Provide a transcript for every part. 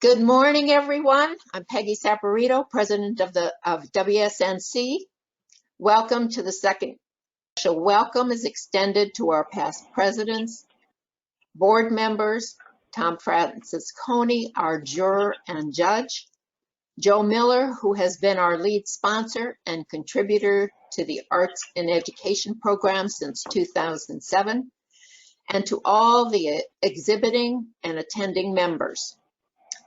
Good morning, everyone. I'm Peggy Saporito, president of WSNC. Welcome to the second special welcome is extended to our past presidents, board members, Tom Francisconi, our juror and judge, Joe Miller, who has been our lead sponsor and contributor to the Arts and Education program since 2007, and to all the exhibiting and attending members.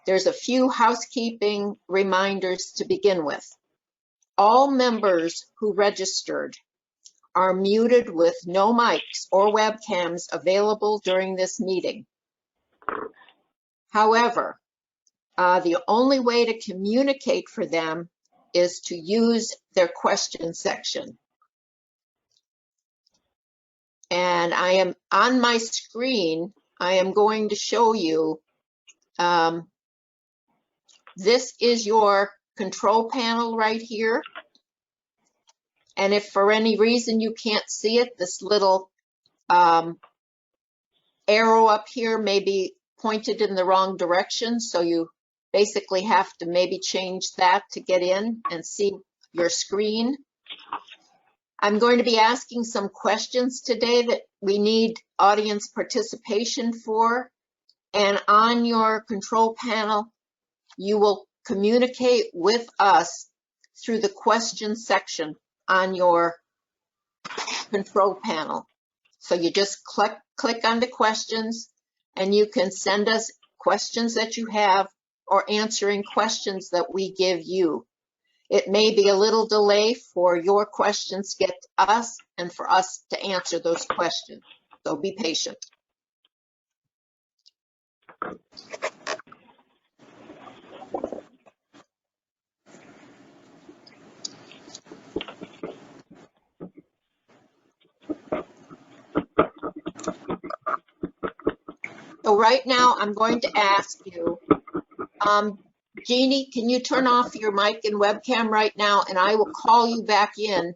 There's a few housekeeping reminders to begin with. All members who registered are muted with no mics or webcams available during this meeting. However, the only way to communicate for them is to use their question section. And I am on my screen, I am going to show you this is your control panel right here. And if for any reason you can't see it, this little arrow up here may be pointed in the wrong direction. So you basically have to maybe change that to get in and see your screen. I'm going to be asking some questions today that we need audience participation for. And on your control panel, you will communicate with us through the question section on your control panel. So you just click on the questions and you can send us questions that you have or answering questions that we give you. It may be a little delay for your questions to get to us and for us to answer those questions. So be patient. So right now, I'm going to ask you, Jeannie, can you turn off your mic and webcam right now? And I will call you back in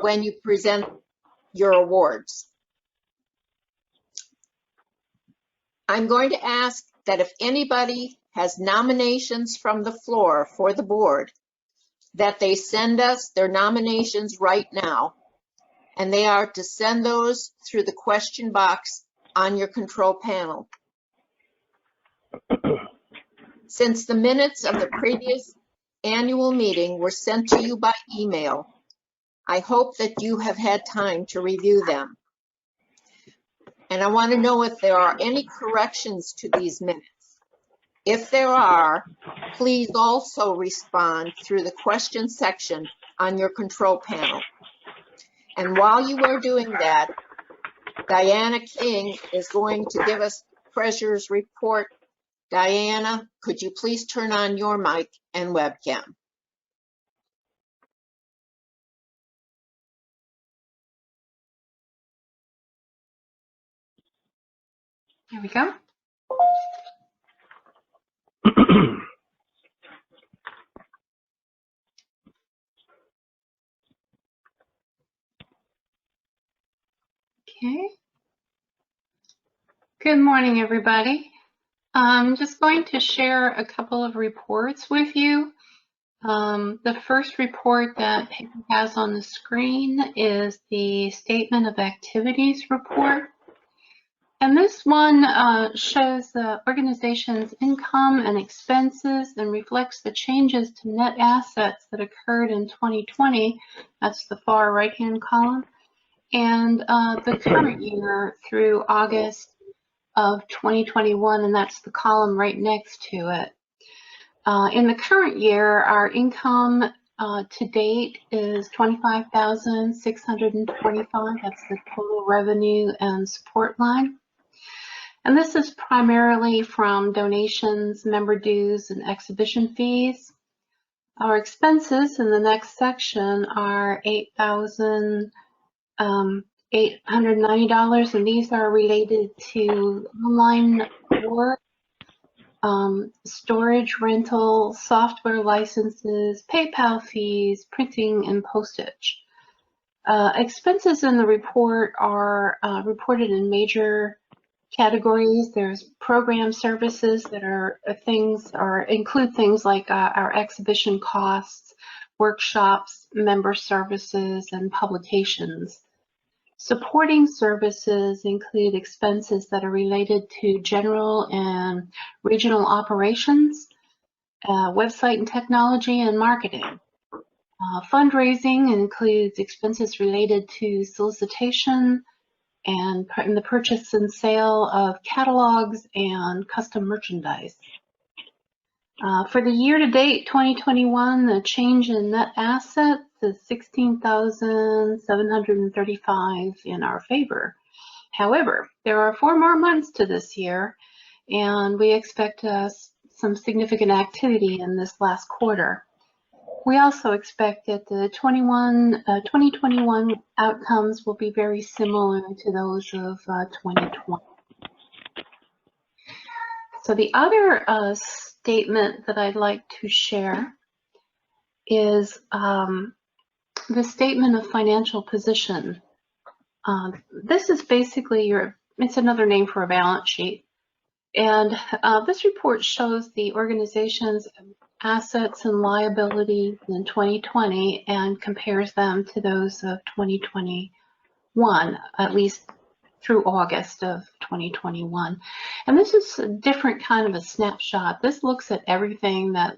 when you present your awards. I'm going to ask that if anybody has nominations from the floor for the board, that they send us their nominations right now. And they are to send those through the question box on your control panel. Since the minutes of the previous annual meeting were sent to you by email, I hope that you have had time to review them. And I want to know if there are any corrections to these minutes. If there are, please also respond through the question section on your control panel. And while you are doing that, Diana King is going to give us treasurer's report. Diana, could you please turn on your mic and webcam? Here we go. Okay. Good morning, everybody. I'm just going to share a couple of reports with you. The first report that Peggy has on the screen is the Statement of Activities report. And this one shows the organization's income and expenses and reflects the changes to net assets that occurred in 2020. That's the far right-hand column. And the current year through August of 2021, and that's the column right next to it. In the current year, our income to date is $25,625. That's the total revenue and support line. And this is primarily from donations, member dues, and exhibition fees. Our expenses in the next section are $890, and these are related to online work, storage, rental, software licenses, PayPal fees, printing, and postage. Expenses in the report are reported in major categories. There's program services that are include things like our exhibition costs, workshops, member services, and publications. Supporting services include expenses that are related to general and regional operations, website and technology, and marketing. Fundraising includes expenses related to solicitation and the purchase and sale of catalogs and custom merchandise. For the year-to-date 2021, the change in net assets is $16,735 in our favor. However, there are 4 more months to this year, and we expect some significant activity in this last quarter. We also expect that the 2021 outcomes will be very similar to those of 2020. So the other statement that I'd like to share is the statement of financial position. This is basically it's another name for a balance sheet. And this report shows the organization's assets and liabilities in 2020 and compares them to those of 2021, at least through August of 2021. And this is a different kind of a snapshot. This looks at everything that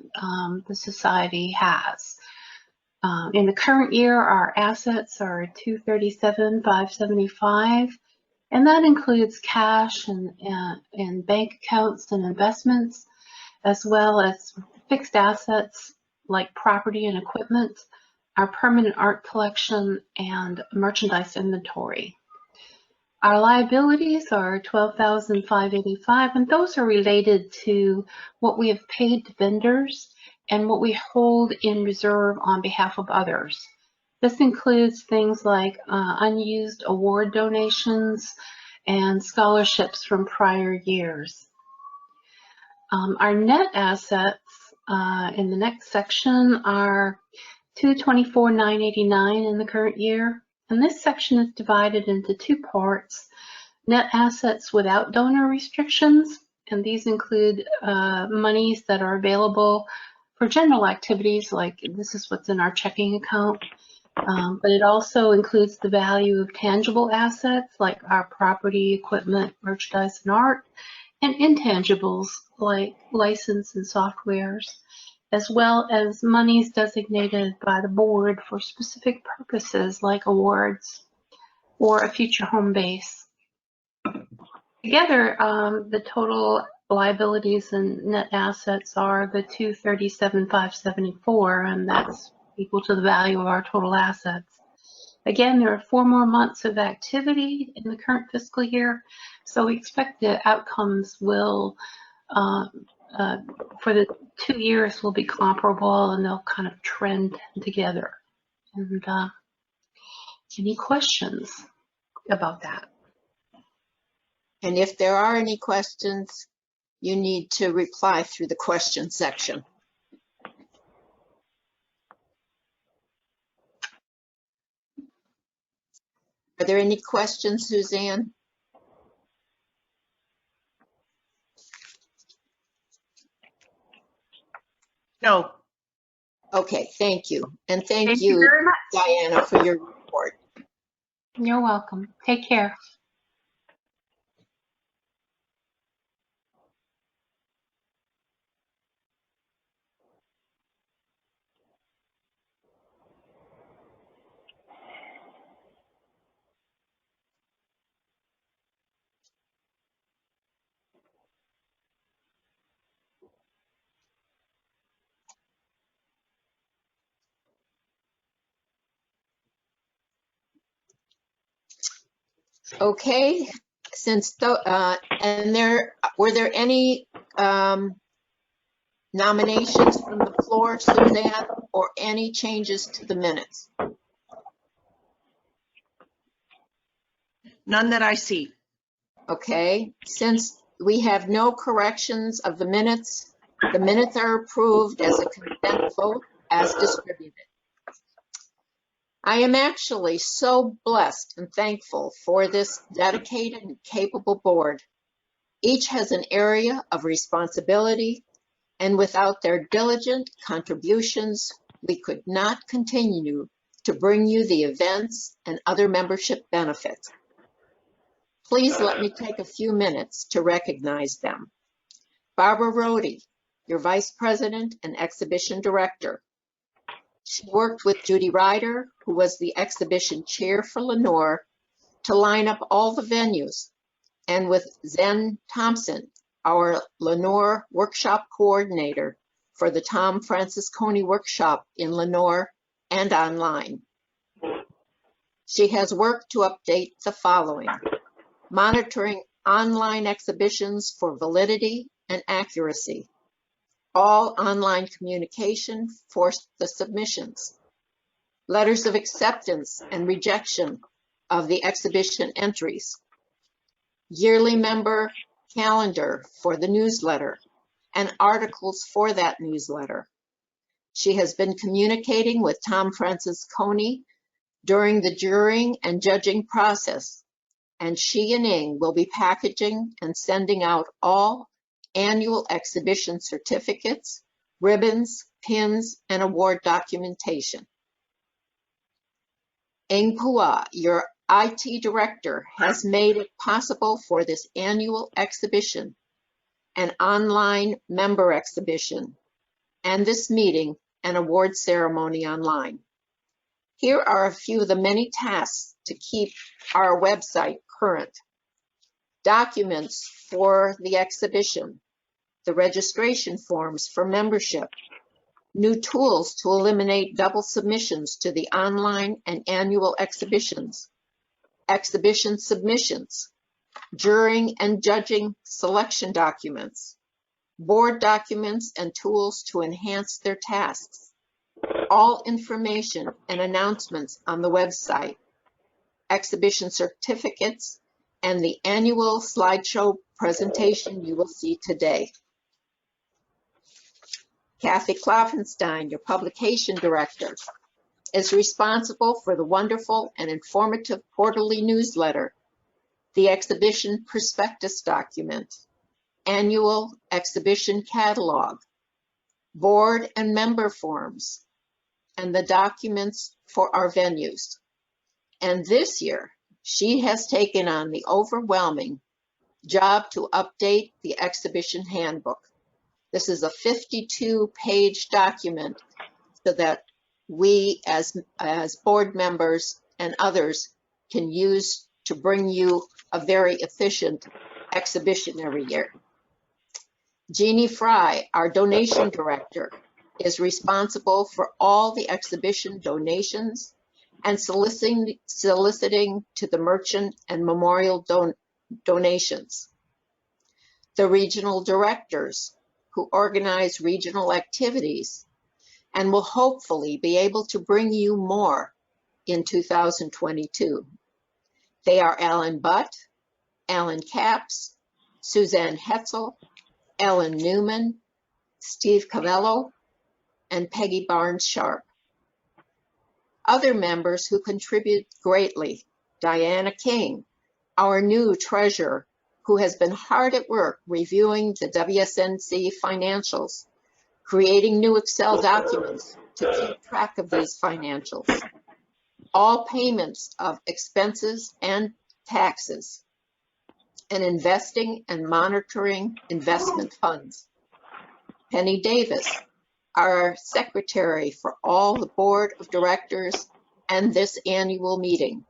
the society has. In the current year, our assets are $237,575, and that includes cash and bank accounts and investments, as well as fixed assets like property and equipment, our permanent art collection, and merchandise inventory. Our liabilities are $12,585, and those are related to what we have paid to vendors and what we hold in reserve on behalf of others. This includes things like unused award donations and scholarships from prior years. Our net assets in the next section are $224,989 in the current year. And this section is divided into 2 parts: net assets without donor restrictions, and these include monies that are available for general activities, like this is what's in our checking account, but it also includes the value of tangible assets like our property, equipment, merchandise, and art, and intangibles like license and softwares, as well as monies designated by the board for specific purposes like awards or a future home base. Together, the total liabilities and net assets are the $237,574, and that's equal to the value of our total assets. Again, there are 4 more months of activity in the current fiscal year, so we expect the outcomes will for the 2 years will be comparable, and they'll kind of trend together. And any questions about that? And if there are any questions, you need to reply through the question section. Are there any questions, Suzanne? No. Okay, thank you. And Thank you very much, Diana, for your report. You're welcome. Take care. Okay, were there any nominations from the floor, Suzanne, or any changes to the minutes? None that I see. Okay, since we have no corrections of the minutes are approved as a consent vote as distributed. I am actually so blessed and thankful for this dedicated and capable board. Each has an area of responsibility, and without their diligent contributions, we could not continue to bring you the events and other membership benefits. Please let me take a few minutes to recognize them. Barbara Rohde, your Vice President and Exhibition Director. She worked with Judy Ryder, who was the exhibition chair for Lenore, to line up all the venues, and with Zen Thompson, our Lenore Workshop Coordinator for the Tom Francisconi Workshop in Lenore and online. She has worked to update the following: monitoring online exhibitions for validity and accuracy, all online communication for the submissions, letters of acceptance and rejection of the exhibition entries, yearly member calendar for the newsletter, and articles for that newsletter. She has been communicating with Tom Francisconi during the jurying and judging process, and she and Ing will be packaging and sending out all annual exhibition certificates, ribbons, pins, and award documentation. Ing Pua, your IT director, has made it possible for this annual exhibition, an online member exhibition, and this meeting and award ceremony online. Here are a few of the many tasks to keep our website current. Documents for the exhibition, the registration forms for membership, new tools to eliminate double submissions to the online and annual exhibitions, exhibition submissions, jurying and judging selection documents, board documents and tools to enhance their tasks, all information and announcements on the website, exhibition certificates, and the annual slideshow presentation you will see today. Kathy Kloffenstein, your publication director, is responsible for the wonderful and informative quarterly newsletter, the exhibition prospectus document, annual exhibition catalog, board and member forms, and the documents for our venues. And this year, she has taken on the overwhelming job to update the exhibition handbook. This is a 52-page document so that we as board members and others can use to bring you a very efficient exhibition every year. Jeannie Fry, our donation director, is responsible for all the exhibition donations and soliciting to the merchant and memorial donations. The regional directors, who organize regional activities and will hopefully be able to bring you more in 2022. They are Alan Butt, Alan Capps, Suzanne Hetzel, Ellen Newman, Steve Cavello, and Peggy Barnes Sharp. Other members who contribute greatly: Diana King, our new treasurer, who has been hard at work reviewing the WSNC financials, creating new Excel documents to keep track of these financials, all payments of expenses and taxes, and investing and monitoring investment funds. Penny Davis, our secretary for all the board of directors and this annual meeting.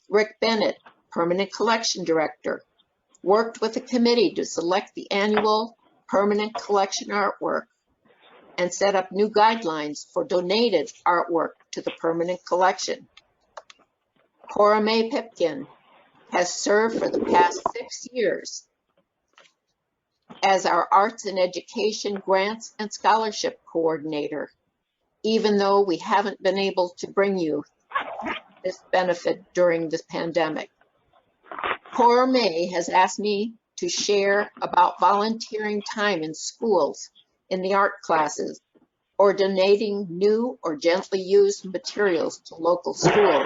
Rick Bennett, permanent collection director, worked with the committee to select the annual permanent collection artwork and set up new guidelines for donated artwork to the permanent collection. Cora Mae Pipkin has served for the past 6 years as our Arts and Education Grants and Scholarship Coordinator, even though we haven't been able to bring you this benefit during this pandemic. Cora Mae has asked me to share about volunteering time in schools in the art classes or donating new or gently used materials to local schools,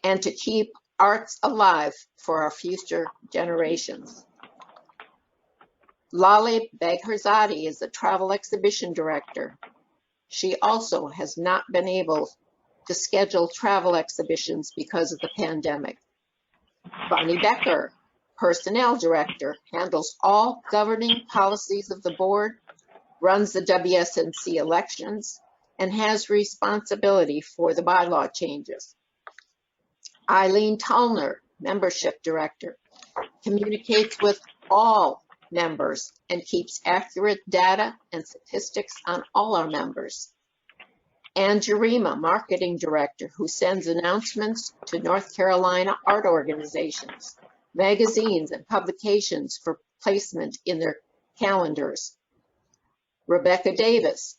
and to keep arts alive for our future generations. Lale Bagherzadi is the travel exhibition director. She also has not been able to schedule travel exhibitions because of the pandemic. Bonnie Becker, personnel director, handles all governing policies of the board, runs the WSNC elections, and has responsibility for the bylaw changes. Eileen Tallner, membership director, communicates with all members and keeps accurate data and statistics on all our members. Ann Jarima, marketing director, who sends announcements to North Carolina art organizations, magazines, and publications for placement in their calendars. Rebecca Davis,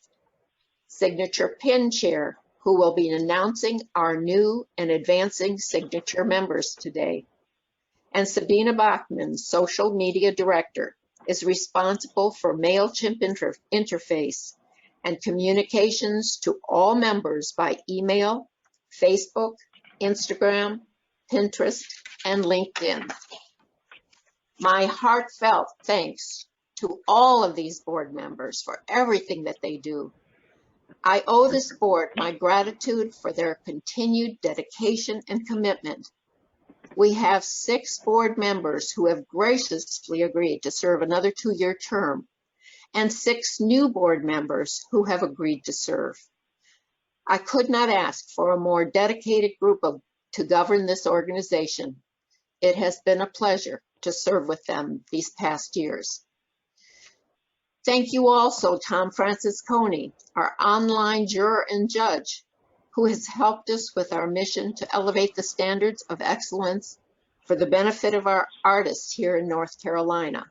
signature pin chair, who will be announcing our new and advancing signature members today. And Sabina Bachman, social media director, is responsible for MailChimp interface and communications to all members by email, Facebook, Instagram, Pinterest, and LinkedIn. My heartfelt thanks to all of these board members for everything that they do. I owe this board my gratitude for their continued dedication and commitment. We have 6 board members who have graciously agreed to serve another 2-year term, and 6 new board members who have agreed to serve. I could not ask for a more dedicated group to govern this organization. It has been a pleasure to serve with them these past years. Thank you also, Tom Francisconi, our online juror and judge, who has helped us with our mission to elevate the standards of excellence for the benefit of our artists here in North Carolina.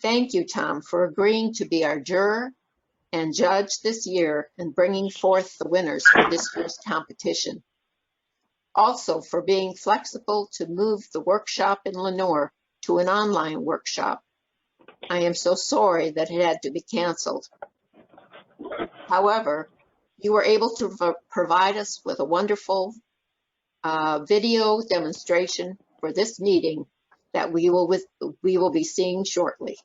Thank you, Tom, for agreeing to be our juror and judge this year and bringing forth the winners for this year's competition. Also for being flexible to move the workshop in Lenoir to an online workshop. I am so sorry that it had to be canceled. However, you were able to provide us with a wonderful video demonstration for this meeting that we will be seeing shortly.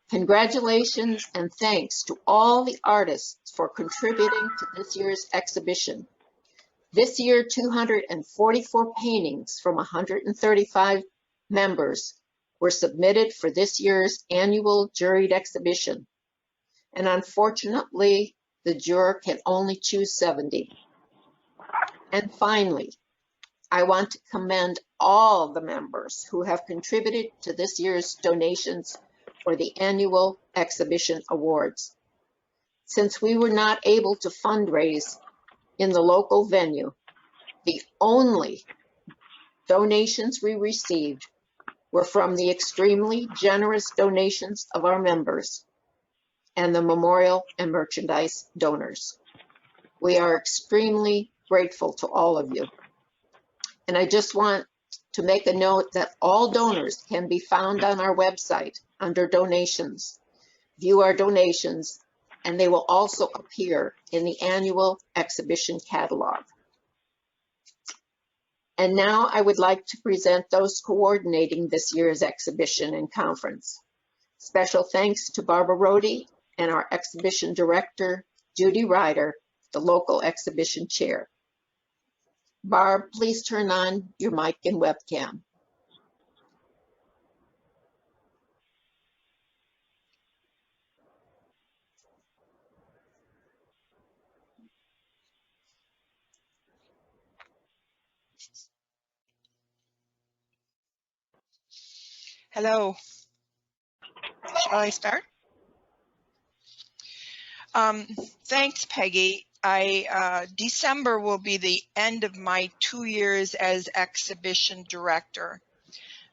Congratulations and thanks to all the artists for contributing to this year's exhibition. This year, 244 paintings from 135 members were submitted for this year's annual juried exhibition. And unfortunately, the juror can only choose 70. And finally, I want to commend all the members who have contributed to this year's donations for the annual exhibition awards. Since we were not able to fundraise in the local venue, the only donations we received were from the extremely generous donations of our members and the memorial and merchandise donors. We are extremely grateful to all of you. And I just want to make a note that all donors can be found on our website under donations. View our donations, and they will also appear in the annual exhibition catalog. And now I would like to present those coordinating this year's exhibition and conference. Special thanks to Barbara Rohde and our exhibition director, Judy Ryder, the local exhibition chair. Barb, please turn on your mic and webcam. Hello. Shall I start? Thanks, Peggy. December will be the end of my 2 years as exhibition director.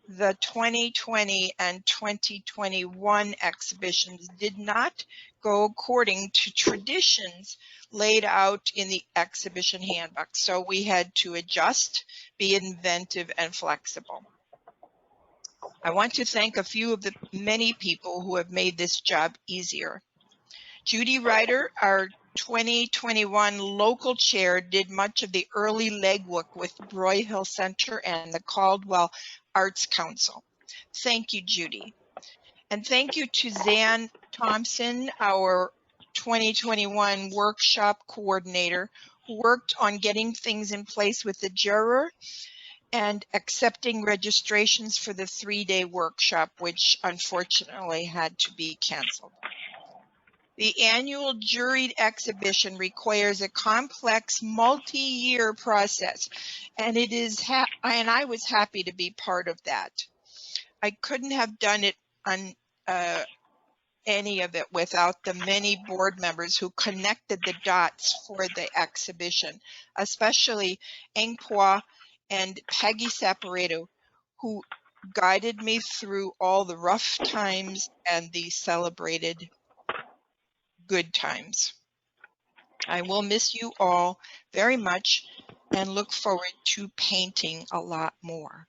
The 2020 and 2021 exhibitions did not go according to traditions laid out in the exhibition handbook, so we had to adjust, be inventive, and flexible. I want to thank a few of the many people who have made this job easier. Judy Ryder, our 2021 local chair, did much of the early legwork with Broyhill Center and the Caldwell Arts Council. Thank you, Judy. And thank you to Zan Thompson, our 2021 workshop coordinator, who worked on getting things in place with the juror and accepting registrations for the 3-day workshop, which unfortunately had to be canceled. The annual juried exhibition requires a complex multi-year process, and I was happy to be part of that. I couldn't have done it on any of it without the many board members who connected the dots for the exhibition, especially Eng Pua and Peggy Saporeto, who guided me through all the rough times and the celebrated good times. I will miss you all very much and look forward to painting a lot more.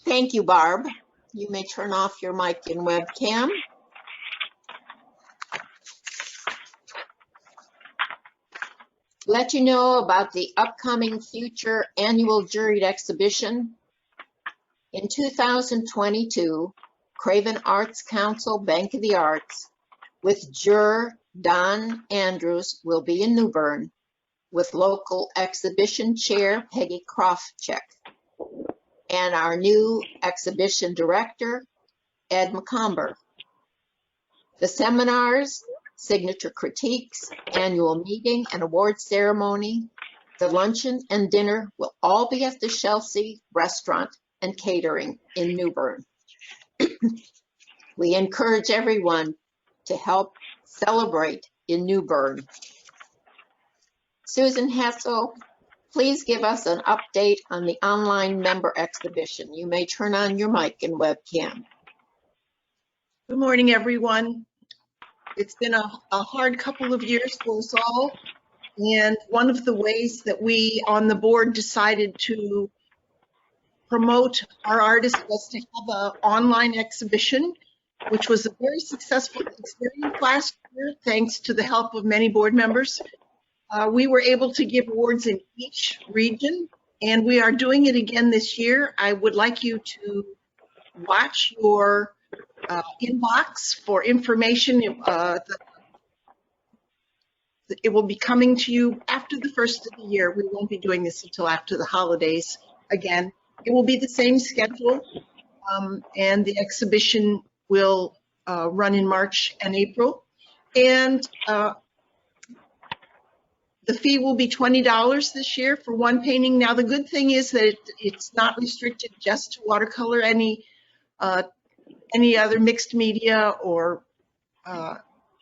Thank you, Barb. You may turn off your mic and webcam. Let you know about the upcoming future annual juried exhibition. In 2022, Craven Arts Council Bank of the Arts with juror Don Andrews will be in New Bern with local exhibition chair Peggy Krofcheck and our new exhibition director, Ed McComber. The seminars, signature critiques, annual meeting and award ceremony, the luncheon and dinner will all be at the Chelsea Restaurant and Catering in New Bern. We encourage everyone to help celebrate in New Bern. Susan Hessel, please give us an update on the online member exhibition. You may turn on your mic and webcam. Good morning, everyone. It's been a hard couple of years for us all. And one of the ways that we on the board decided to promote our artists was to have an online exhibition, which was a very successful experience last year, thanks to the help of many board members. We were able to give awards in each region, and we are doing it again this year. I would like you to watch your inbox for information. It will be coming to you after the first of the year. We won't be doing this until after the holidays again. It will be the same schedule, and the exhibition will run in March and April. And the fee will be $20 this year for one painting. Now, the good thing is that it's not restricted just to watercolor. Any other mixed media or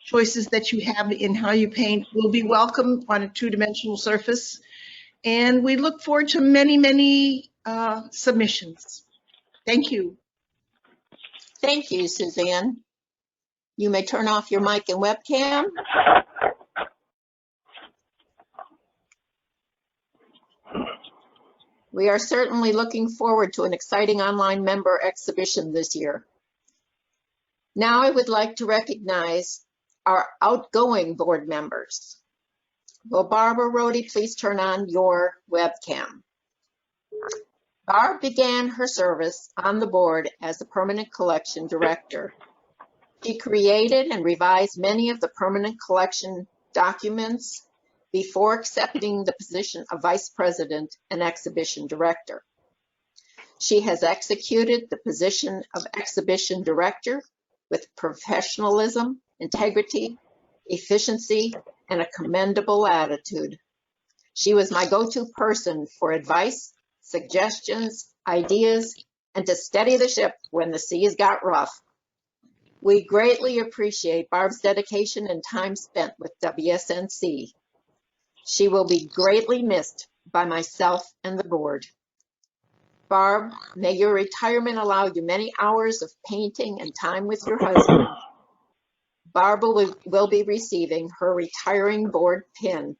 choices that you have in how you paint will be welcome on a two-dimensional surface. And we look forward to many, many submissions. Thank you. Thank you, Suzanne. You may turn off your mic and webcam. We are certainly looking forward to an exciting online member exhibition this year. Now I would like to recognize our outgoing board members. Will Barbara Rohde please turn on your webcam? Barb began her service on the board as the permanent collection director. She created and revised many of the permanent collection documents before accepting the position of vice president and exhibition director. She has executed the position of exhibition director with professionalism, integrity, efficiency, and a commendable attitude. She was my go-to person for advice, suggestions, ideas, and to steady the ship when the seas got rough. We greatly appreciate Barb's dedication and time spent with WSNC. She will be greatly missed by myself and the board. Barb, may your retirement allow you many hours of painting and time with your husband. Barbara will be receiving her retiring board pin.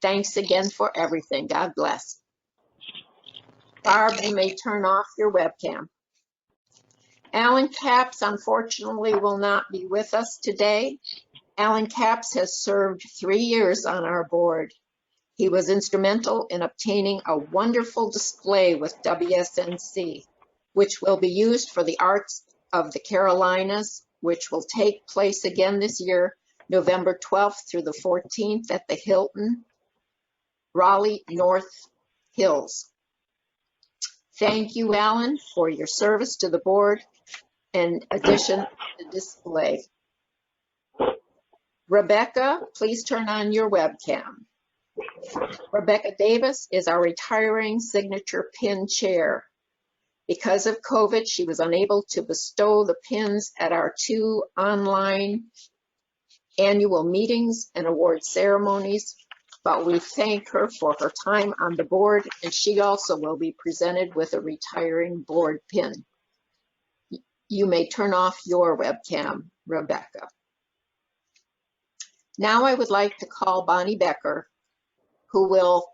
Thanks again for everything. God bless. Barb, you may turn off your webcam. Alan Capps, unfortunately, will not be with us today. Alan Capps has served 3 years on our board. He was instrumental in obtaining a wonderful display with WSNC, which will be used for the Arts of the Carolinas, which will take place again this year, November 12th through the 14th at the Hilton, Raleigh North Hills. Thank you, Alan, for your service to the board and addition to the display. Rebecca, please turn on your webcam. Rebecca Davis is our retiring signature pin chair. Because of COVID, she was unable to bestow the pins at our 2 online annual meetings and award ceremonies, but we thank her for her time on the board, and she also will be presented with a retiring board pin. You may turn off your webcam, Rebecca. Now I would like to call Bonnie Becker, who will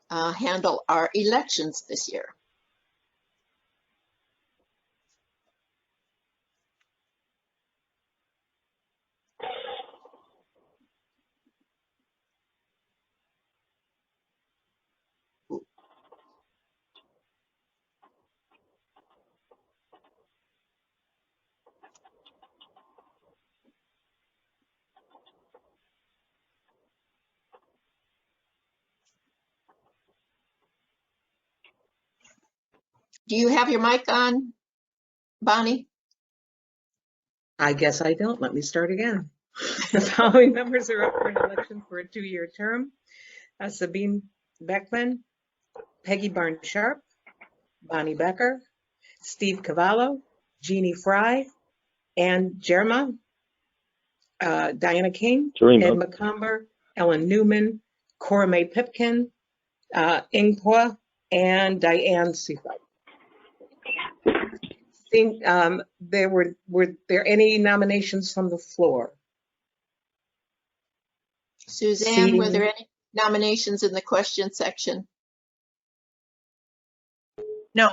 handle our elections this year. Do you have your mic on, Bonnie? I guess I don't. Let me start again. The following members are up for an election for a 2-year term. Sabine Beckman, Peggy Barnes-Sharp, Bonnie Becker, Steve Cavallo, Jeannie Fry, Ann Jerma, Diana King, Ed McComber, Ellen Newman, Cora Mae Pipkin, Ingqua, and Diane Seafout. Were there any nominations from the floor? Suzanne, were there any nominations in the question section? No.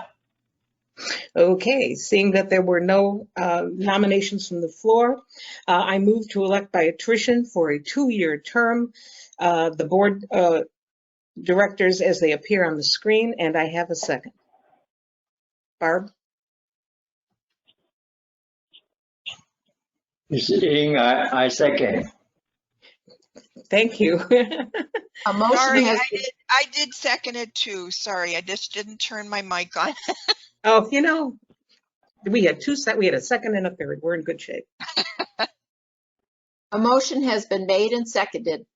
Okay, seeing that there were no nominations from the floor, I move to elect by attrition for a 2-year term the board directors as they appear on the screen, and I have a second. Barb? Seeing, I second. Thank you. A motion Sorry, has I did second it too. Sorry, I just didn't turn my mic on. Oh, you know, we had a second and a third. We're in good shape. A motion has been made and seconded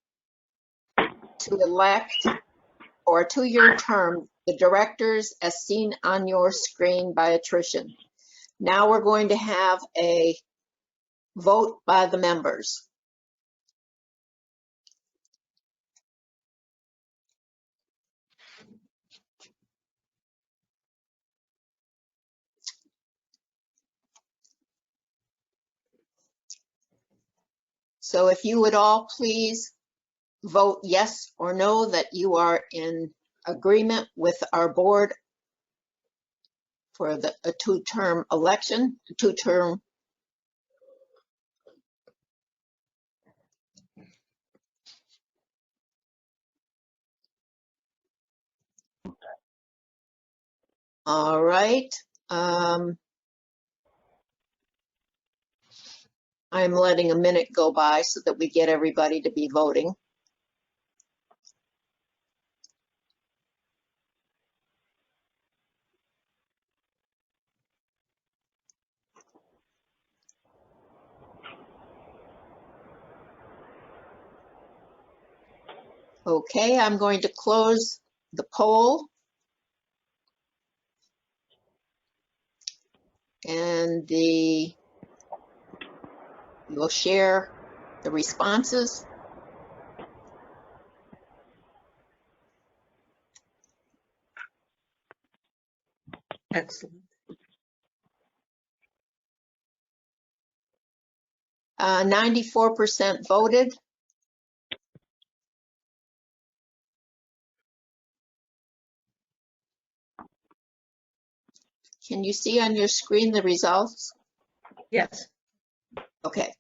to elect for a 2-year term the directors as seen on your screen by attrition. Now we're going to have a vote by the members. So if you would all please vote yes or no that you are in agreement with our board for a 2-term election, 2-term. All right. I'm letting a minute go by so that we get everybody to be voting. Okay, I'm going to close the poll. And we'll share the responses. Excellent. 94% voted. Can you see on your screen the results? Yes. Okay.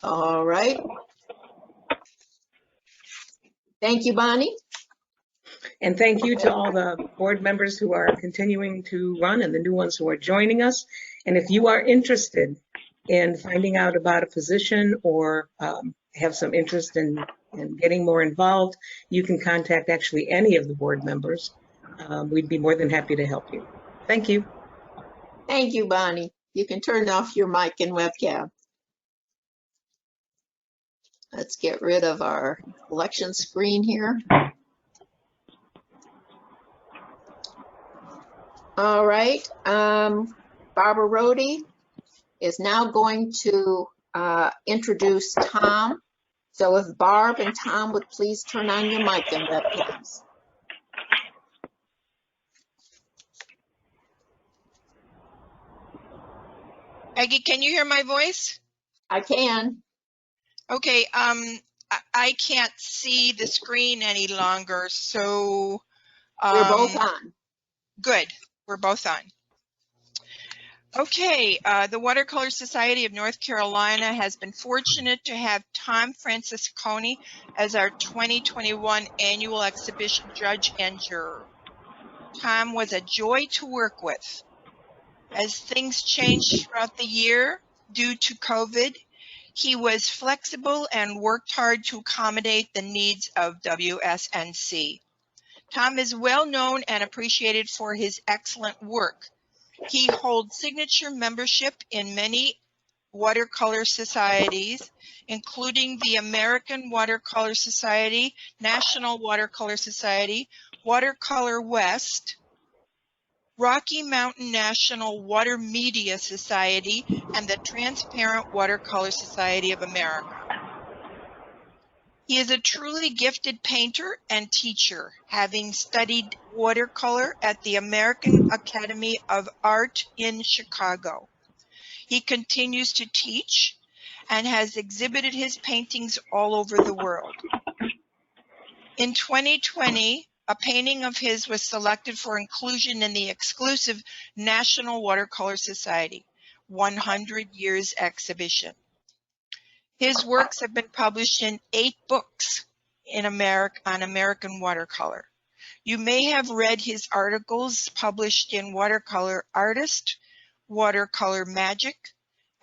All right. Thank you, Bonnie. And thank you to all the board members who are continuing to run and the new ones who are joining us. And if you are interested in finding out about a position or have some interest in getting more involved, you can contact actually any of the board members. We'd be more than happy to help you. Thank you. Thank you, Bonnie. You can turn off your mic and webcam. Let's get rid of our election screen here. All right, Barbara Rohde is now going to introduce Tom. So if Barb and Tom would please turn on your mic and webcams. Peggy, can you hear my voice? I can. Okay, I can't see the screen any longer, so We're both on. good. We're both on. Okay, the Watercolor Society of North Carolina has been fortunate to have Tom Francisconi as our 2021 annual exhibition judge and juror. Tom was a joy to work with. As things changed throughout the year due to COVID, he was flexible and worked hard to accommodate the needs of WSNC. Tom is well known and appreciated for his excellent work. He holds signature membership in many watercolor societies, including the American Watercolor Society, National Watercolor Society, Watercolor West, Rocky Mountain National Water Media Society, and the Transparent Watercolor Society of America. He is a truly gifted painter and teacher, having studied watercolor at the American Academy of Art in Chicago. He continues to teach and has exhibited his paintings all over the world. In 2020, a painting of his was selected for inclusion in the exclusive National Watercolor Society 100 Years exhibition. His works have been published in 8 books on American watercolor. You may have read his articles published in Watercolor Artist, Watercolor Magic,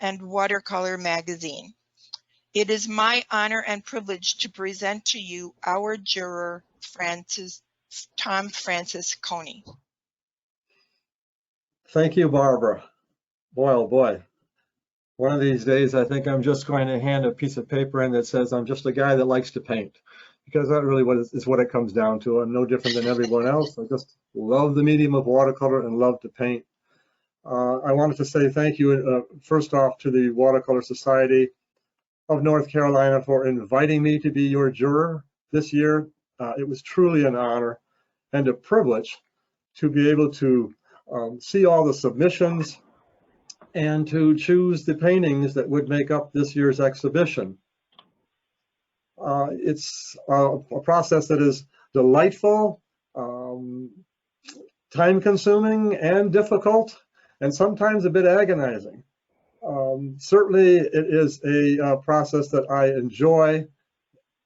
and Watercolor Magazine. It is my honor and privilege to present to you our juror, Tom Francisconi. Thank you, Barbara. Boy, oh boy. One of these days, I think I'm just going to hand a piece of paper in that says I'm just a guy that likes to paint, because that really is what it comes down to. I'm no different than everyone else. I just love the medium of watercolor and love to paint. I wanted to say thank you, first off, to the Watercolor Society of North Carolina for inviting me to be your juror this year. It was truly an honor and a privilege to be able to see all the submissions and to choose the paintings that would make up this year's exhibition. It's a process that is delightful, time-consuming, and difficult, and sometimes a bit agonizing. Certainly, it is a process that I enjoy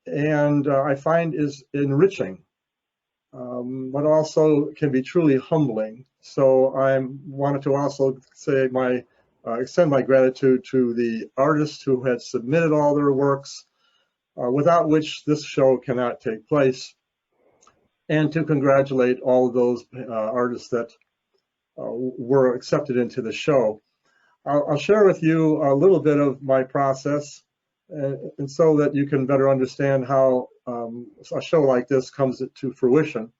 and I find is enriching, but also can be truly humbling. So I wanted to also say extend my gratitude to the artists who had submitted all their works, without which this show cannot take place, and to congratulate all of those artists that were accepted into the show. I'll share with you a little bit of my process, and so that you can better understand how a show like this comes to fruition.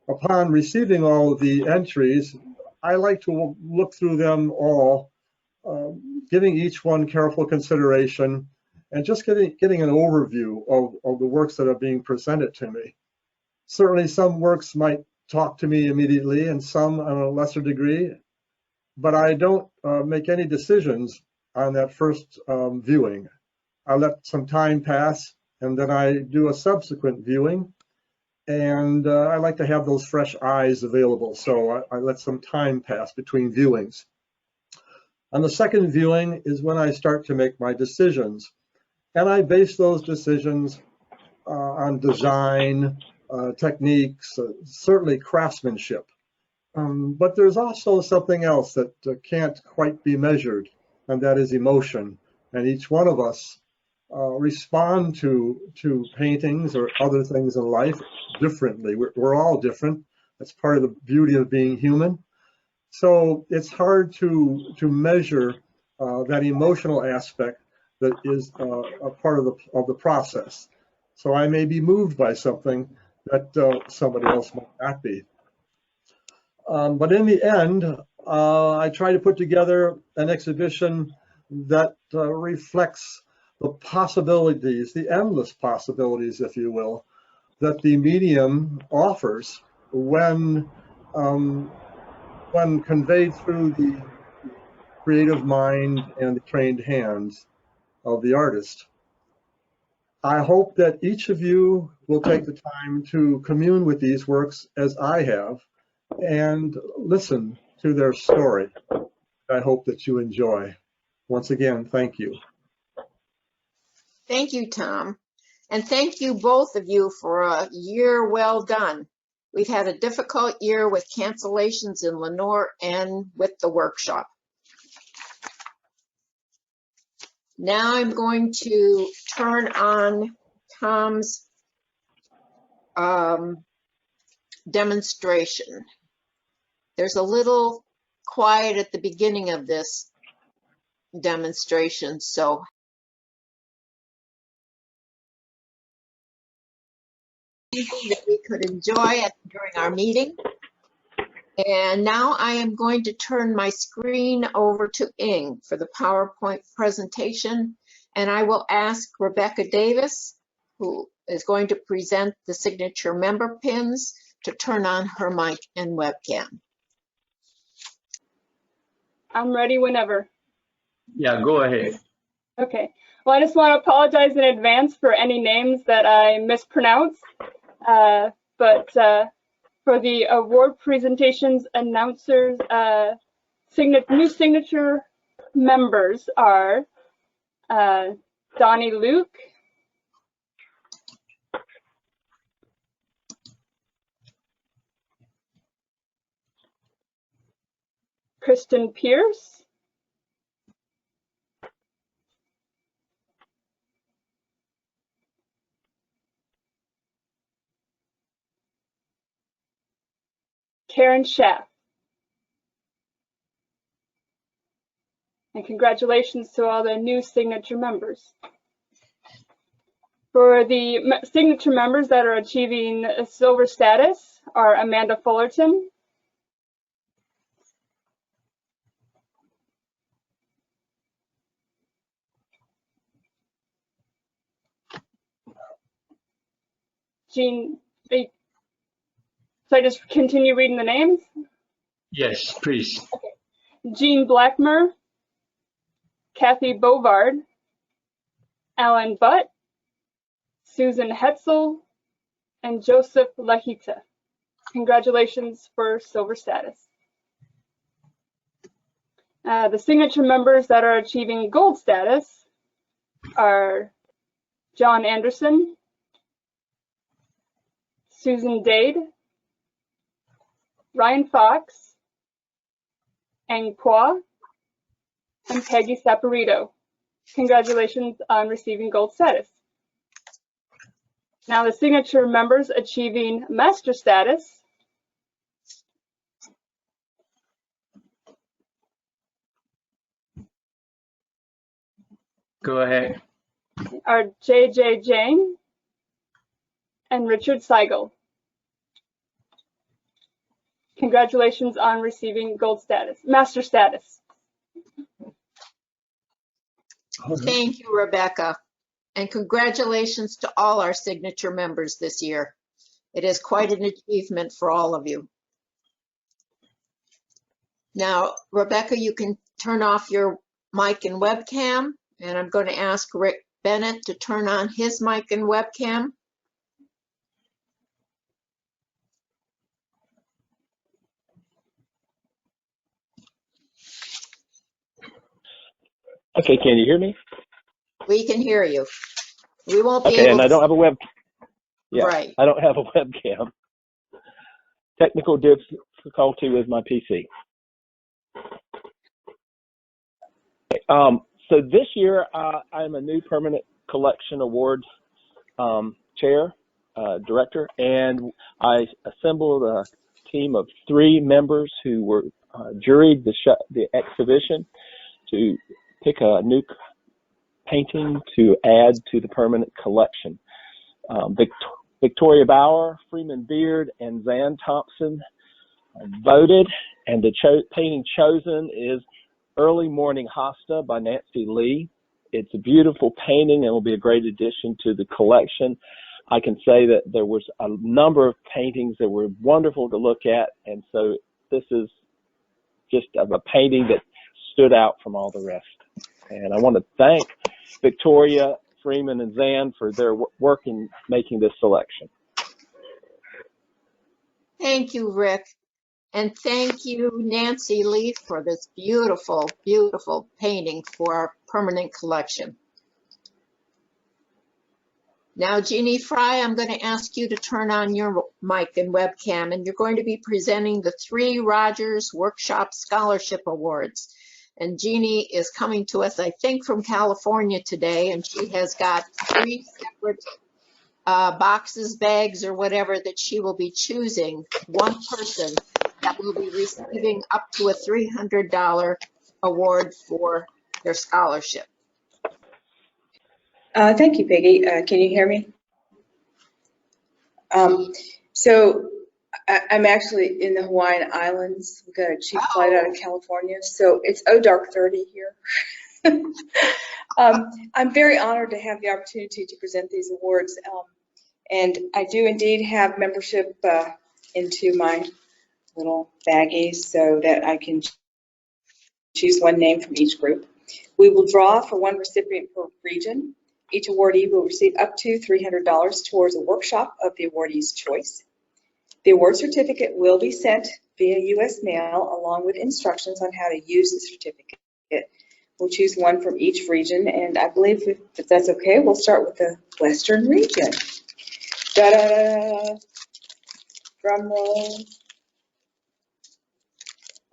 Upon receiving all of the entries, I like to look through them all, giving each one careful consideration and just getting an overview of the works that are being presented to me. Certainly some works might talk to me immediately and some on a lesser degree, but I don't make any decisions on that first viewing. I let some time pass and then I do a subsequent viewing, and I like to have those fresh eyes available, so I let some time pass between viewings. On the second viewing is when I start to make my decisions, and I base those decisions on design, techniques, certainly craftsmanship. But there's also something else that can't quite be measured, and that is emotion. And each one of us respond to paintings or other things in life differently. We're all different. That's part of the beauty of being human. So it's hard to measure that emotional aspect that is a part of the process. So I may be moved by something that somebody else might not be. But in the end, I try to put together an exhibition that reflects the possibilities, the endless possibilities, if you will, that the medium offers when conveyed through the creative mind and the trained hands of the artist. I hope that each of you will take the time to commune with these works as I have and listen to their story. I hope that you enjoy. Once again, thank you. Thank you, Tom. And thank you, both of you, for a year well done. We've had a difficult year with cancellations in Lenore and with the workshop. Now I'm going to turn on Tom's demonstration. There's a little quiet at the beginning of this demonstration, so that we could enjoy during our meeting. And now I am going to turn my screen over to Ing for the PowerPoint presentation, and I will ask Rebecca Davis, who is going to present the signature member pins, to turn on her mic and webcam. I'm ready whenever. Yeah, go ahead. Okay. Well, I just want to apologize in advance for any names that I mispronounce. But for the award presentations, announcers, new signature members are Donnie Luke, Kristen Pierce, Karen Schaff. And congratulations to all the new signature members. For the signature members that are achieving a silver status are Amanda Fullerton, Jean, so I just continue reading the names? Yes, please. Okay. Jean Blackmer, Kathy Bovard, Alan Butt, Susan Hetzel, and Joseph Lahita. Congratulations for silver status. The signature members that are achieving gold status are John Anderson, Susan Dade, Ryan Fox, Ang Kwa, and Peggy Saporito. Congratulations on receiving gold status. Now the signature members achieving master status Go ahead. are JJ Jang and Richard Seigel. Congratulations on receiving gold status, master status. Thank you, Rebecca. And congratulations to all our signature members this year. It is quite an achievement for all of you. Now, Rebecca, you can turn off your mic and webcam, and I'm going to ask Rick Bennett to turn on his mic and webcam. Okay, can you hear me? We can hear you. We won't be Okay, able and I to. don't have a web. Yeah, Right. I don't have a webcam. Technical difficulty with my PC. So this year, I'm a new Permanent Collection Awards director, and I assembled a team of 3 members who were juried the exhibition to pick a new painting to add to the permanent collection. Victoria Bauer, Freeman Beard, and Zan Thompson voted, and the painting chosen is Early Morning Hosta by Nancy Lee. It's a beautiful painting and will be a great addition to the collection. I can say that there was a number of paintings that were wonderful to look at, and so this is just a painting that stood out from all the rest. And I want to thank Victoria, Freeman, and Zan for their work in making this selection. Thank you, Rick. And thank you, Nancy Lee, for this beautiful, beautiful painting for our permanent collection. Now, Jeannie Fry, I'm going to ask you to turn on your mic and webcam, and you're going to be presenting the 3 Rogers Workshop Scholarship Awards. And Jeannie is coming to us, I think, from California today, and she has got 3 separate boxes, bags, or whatever that she will be choosing one person that will be receiving up to a $300 award for their scholarship. Thank you, Peggy. Can you hear me? So I'm actually in the Hawaiian Islands. We've got a cheap flight out of California, so it's dark 30 here. I'm very honored to have the opportunity to present these awards, and I do indeed have membership into my little baggies so that I can choose one name from each group. We will draw for one recipient per region. Each awardee will receive up to $300 towards a workshop of the awardee's choice. The award certificate will be sent via U.S. mail along with instructions on how to use the certificate. We'll choose one from each region, and I believe if that's okay, we'll start with the Western region. Da-da-da! Drum roll.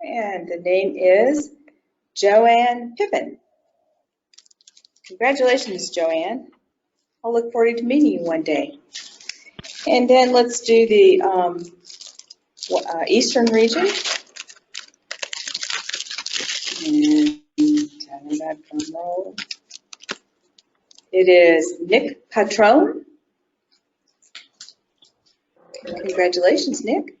And the name is Joanne Pippin. Congratulations, Joanne. I'll look forward to meeting you one day. And then let's do the Eastern region. And it is Nick Patron. Congratulations, Nick.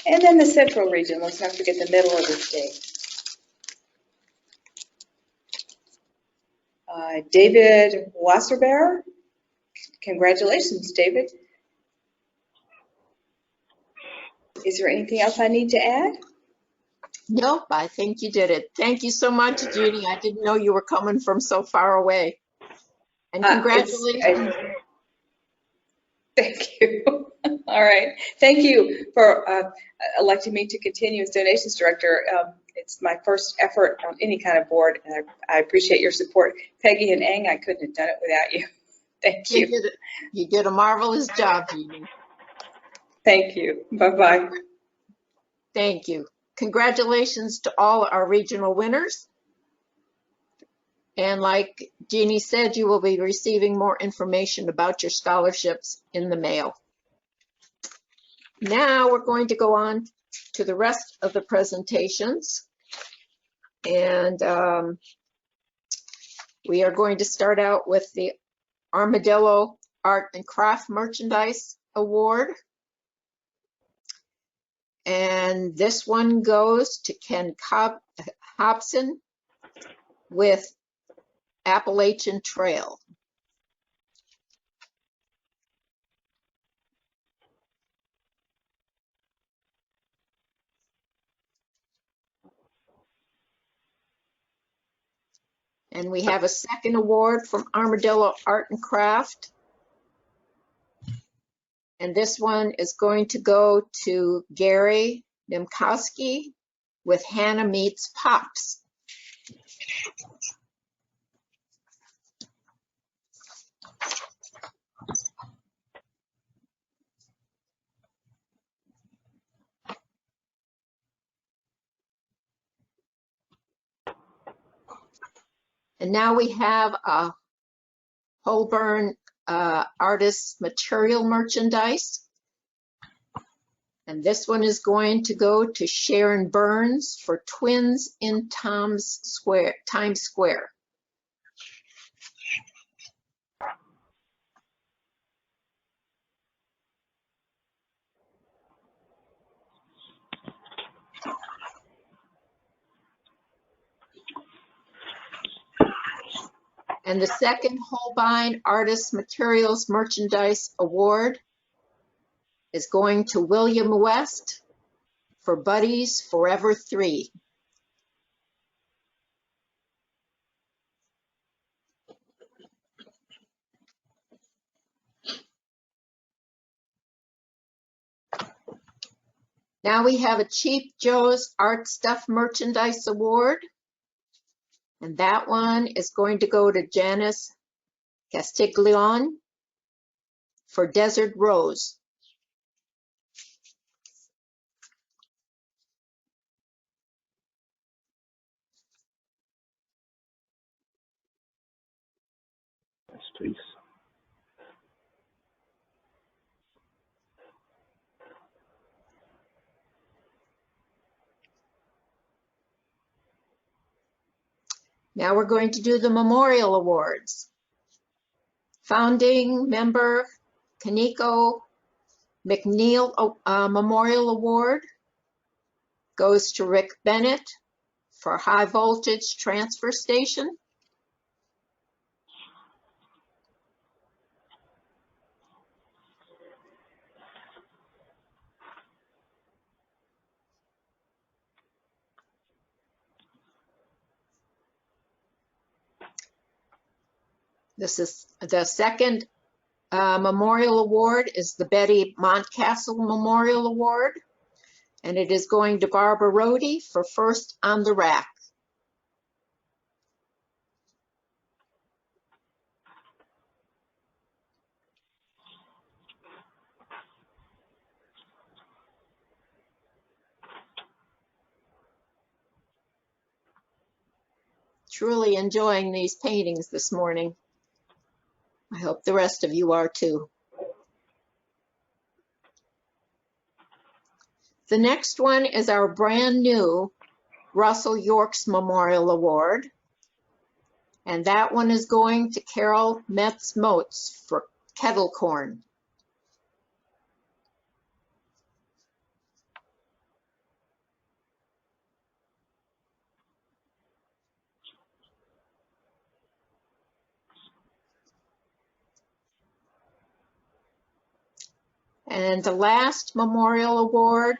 And then the Central region. Let's not forget the middle of the state. David Wasserbear. Congratulations, David. Is there anything else I need to add? Nope, I think you did it. Thank you so much, Judy. I didn't know you were coming from so far away. And congratulations. Thank you. All right. Thank you for electing me to continue as donations director. It's my first effort on any kind of board, and I appreciate your support. Peggy and Eng, I couldn't have done it without you. Thank you. You did a marvelous job, Jeannie. Thank you. Bye-bye. Thank you. Congratulations to all our regional winners. And like Jeannie said, you will be receiving more information about your scholarships in the mail. Now we're going to go on to the rest of the presentations. And we are going to start out with the Armadillo Art and Craft Merchandise Award. And this one goes to Ken Hobson with Appalachian Trail. And we have a second award from Armadillo Art and Craft. And this one is going to go to Gary Nimkowski with Hannah Meets Pops. And now we have a Holborn Artist Material Merchandise. And this one is going to go to Sharon Burns for Twins in Times Square. And the second Holbein Artist Materials Merchandise Award is going to William West for Buddies Forever 3. Now we have a Cheap Joe's Art Stuff Merchandise Award. And that one is going to go to Janice Castiglione for Desert Rose. Yes, please. Now we're going to do the Memorial Awards. Founding member Kaneko McNeil Memorial Award goes to Rick Bennett for High Voltage Transfer Station. This is the second Memorial Award is the Betty Montcastle Memorial Award, and it is going to Barbara Rohde for First on the Rack. Truly enjoying these paintings this morning. I hope the rest of you are too. The next one is our brand new Russell Yorks Memorial Award. And that one is going to Carol Metz-Motes for Kettle Corn. And the last Memorial Award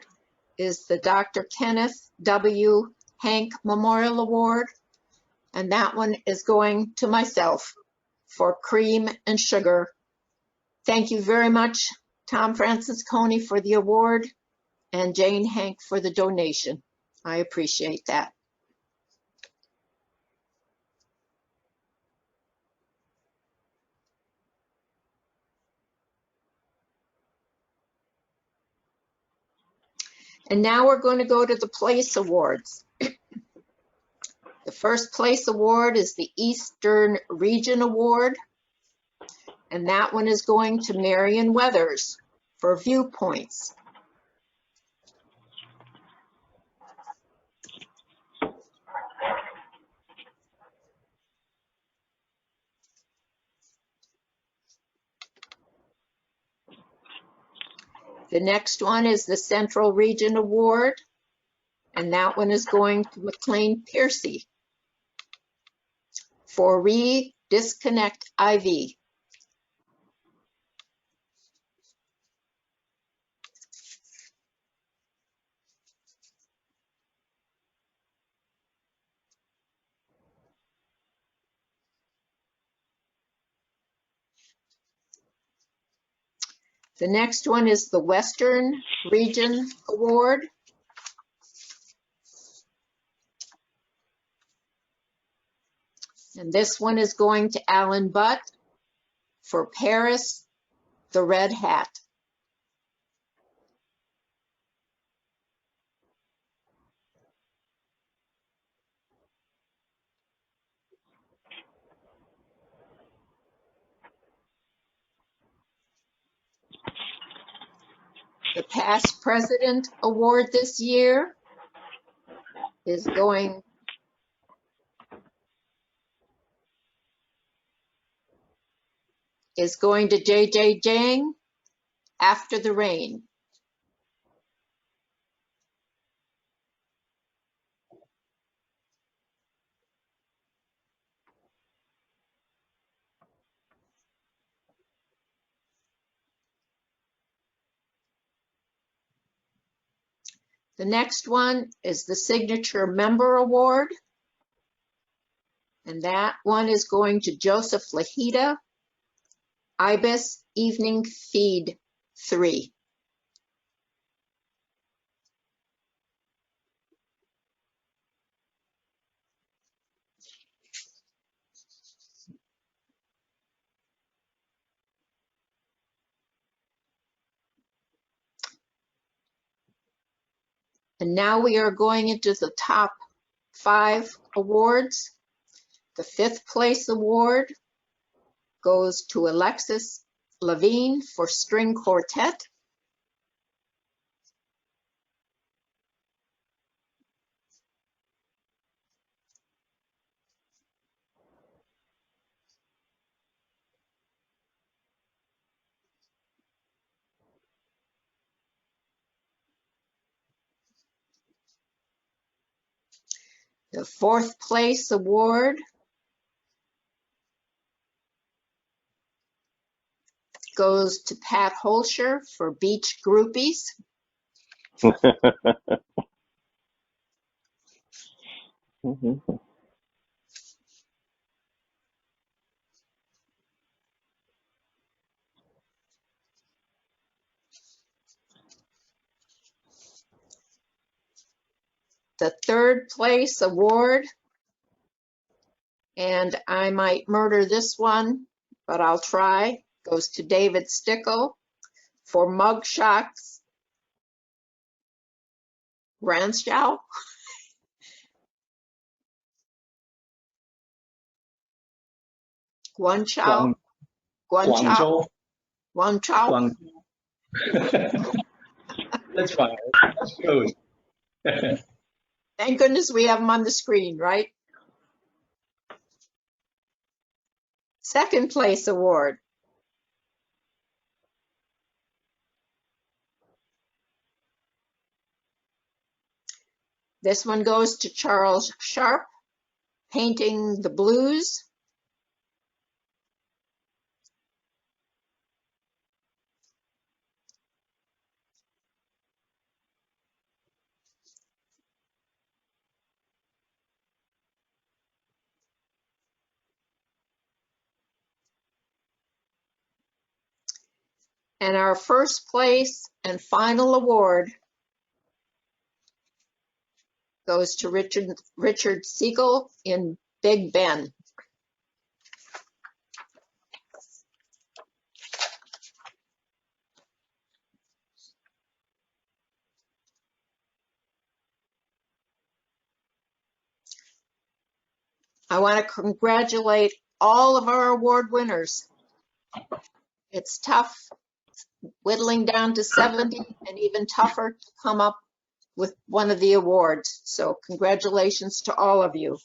is the Dr. Kenneth W. Hank Memorial Award. And that one is going to myself for Cream and Sugar. Thank you very much, Tom Francisconi, for the award and Jane Hank for the donation. I appreciate that. And now we're going to go to the place awards. The first place award is the Eastern Region Award. And that one is going to Marion Weathers for Viewpoints. The next one is the Central Region Award, and that one is going to McLean Piercy for Re-Disconnect IV. The next one is the Western Region Award. And this one is going to Alan Butt for Paris, the Red Hat. The past president award this year is going to JJ Jang, After the Rain. The next one is the Signature Member Award. And that one is going to Joseph Lahita, Ibis Evening Feed 3. And now we are going into the top 5 awards. The 5th place award goes to Alexis Levine for String Quartet. The 4th place award goes to Pat Holscher for Beach Groupies. The 3rd place award, and I might murder this one, but I'll try, goes to David Stickle for Mug Shots Ranchow. Guangzhou. Guangzhou. Guangzhou. That's fine. That's close. Thank goodness we have them on the screen, right? 2nd place award. This one goes to Charles Sharp, Painting the Blues. And our 1st place and final award goes to Richard Siegel in Big Ben. I want to congratulate all of our award winners. It's tough whittling down to 70 and even tougher to come up with one of the awards. So congratulations to all of you.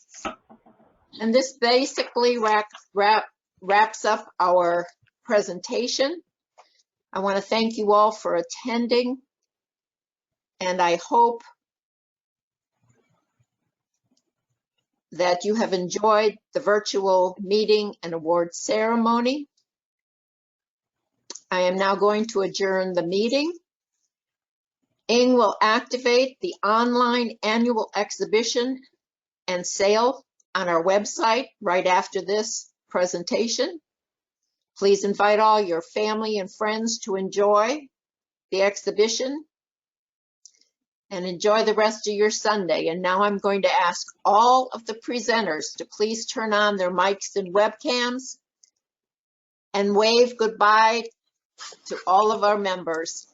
And this basically wraps up our presentation. I want to thank you all for attending, and I hope that you have enjoyed the virtual meeting and award ceremony. I am now going to adjourn the meeting. Ing will activate the online annual exhibition and sale on our website right after this presentation. Please invite all your family and friends to enjoy the exhibition and enjoy the rest of your Sunday. And now I'm going to ask all of the presenters to please turn on their mics and webcams and wave goodbye to all of our members.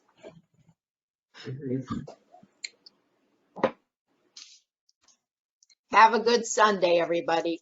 Have a good Sunday, everybody.